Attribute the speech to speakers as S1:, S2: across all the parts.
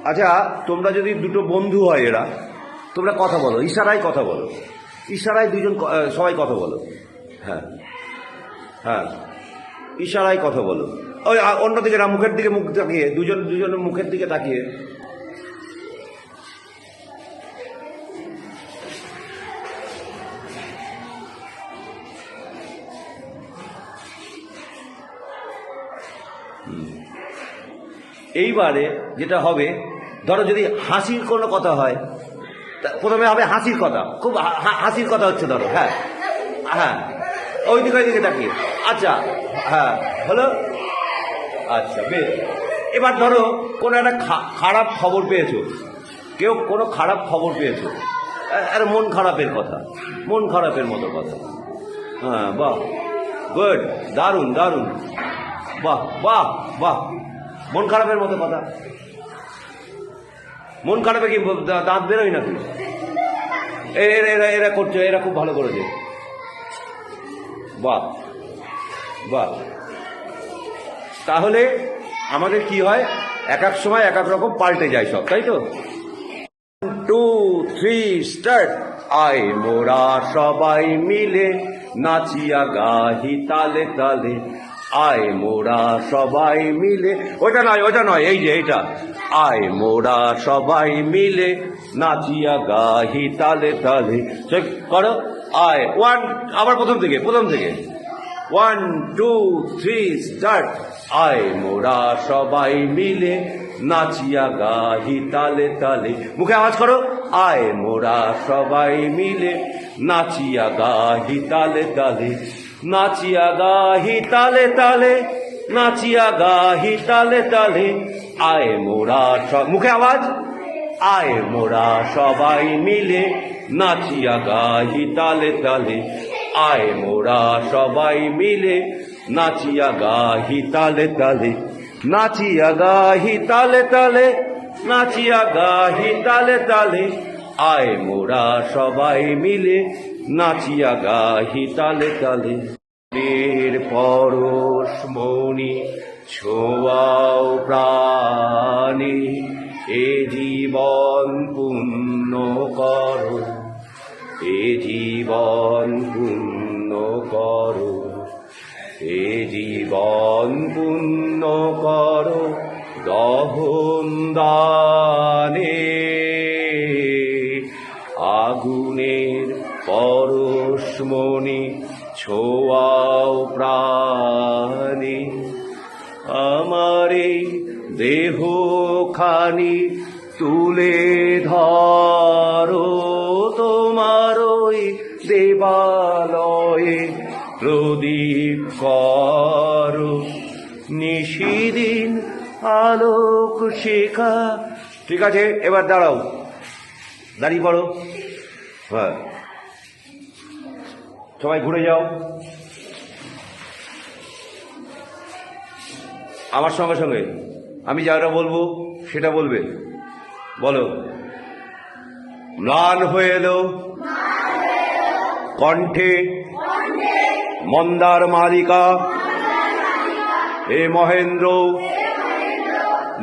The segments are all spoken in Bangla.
S1: আচ্ছা, তোমরা যদি দুটো বন্ধু হয়, এরা তোমরা কথা বলো, ইশারায় কথা বলো, ইশারায় দুজন সবাই কথা বলো। হ্যাঁ হ্যাঁ, ইশারায় কথা বলো। ওই অন্যদিকে না, মুখের দিকে মুখ তাকিয়ে, দুজনের মুখের দিকে তাকিয়ে। এইবারে যেটা হবে, ধরো যদি হাসির কোনো কথা হয়, প্রথমে হবে হাসির কথা, খুব হাসির কথা হচ্ছে ধরো। হ্যাঁ হ্যাঁ, ওইদিকে তাকিয়ে। আচ্ছা, হ্যাঁ হলো। আচ্ছা বেশ, এবার ধরো কোনো একটা খারাপ খবর পেয়েছো, কেউ কোনো খারাপ খবর পেয়েছো, আর মন খারাপের কথা, মন খারাপের মতো কথা। হ্যাঁ, বাহ, গুড, দারুণ দারুণ, বাহ বাহ বাহ। মন খারাপের মতো কথা, মন খারাপে কি দাঁত বেরোয় নাকি? এরা করছে, এরা খুব ভালো করেছে, বাহ বাহ। তাহলে আমাদের কি হয়, এক এক সময় এক এক রকম পাল্টে যায় সব, তাই তো? 2, 3 স্টার্ট। আয় মোরা সবাই মিলে নাচিয়া গাহি তালে তালে, আয় মোরা সবাই মিলে। ওটা নয়, এই যে এটা, আয় মোরা সবাই মিলে নাচিয়া গাহি তালে তালে। চেক করো, আয়, 1, আবার প্রথম থেকে 1, 2, 3 স্টার্ট। আয় মোরা সবাই মিলে নাচিয়া গাহি তালে তালে। মুখে আওয়াজ করো, আয় মোরা সবাই মিলে নাচিয়া গাহি তালে তালে, নাচিয়া গাহি তালে তালে, নাচিয়া গাহি তালে তালে। আয় মোরা মুখে আওয়াজ, আয় মোরা সবাই মিলে নাচিয়া গাহি তালে তালে, আয় মোরা সবাই মিলে নাচিয়া গাহি তালে তালে, নাচিয়া গাহি তালে তালে, নাচিয়া গাহি তালে তালে। আয় মোরা সবাই মিলে নাচিয়া গাহি তালে তালে। মের পরশ মনি ছোঁয়াও প্রাণে, এ জীবন পুণ্য করো, এ জীবন পুণ্য করো, এ জীবন পুণ্য করো দহন দানে। আগুনের পরশমণি ছোঁয়াও প্রাণে, আমার এই দেহখানি তুলে ধরো, তোমার ওই দেবালয়ে প্রদীপ করো, নিশিদিন আলোক শেখা। ঠিক আছে, এবার দাঁড়াও, দাঁড়িয়ে পড়ো। হ্যাঁ, সবাই ঘুরে যাও, আমার সঙ্গে সঙ্গে আমি যাটা বলবো সেটা বলবে। বলো, ম্লান হয়ে এলো কণ্ঠে মন্দার মালিকা, হে মহেন্দ্র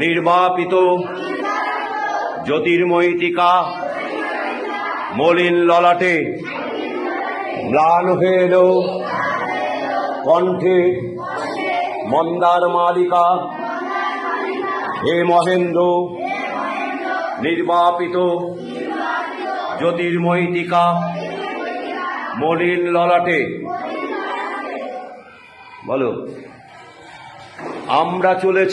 S1: নির্বাপিত জ্যোতির্ময়ীতিকা, মলিন ললাটে ম্লান হয়ে এলো কণ্ঠে মন্দার মালিকা, হে মহেন্দ্র নির্বাপিত জ্যোতির্ময়ীতিকা, মলিন ললাটে। বলো, আমরা চলেছি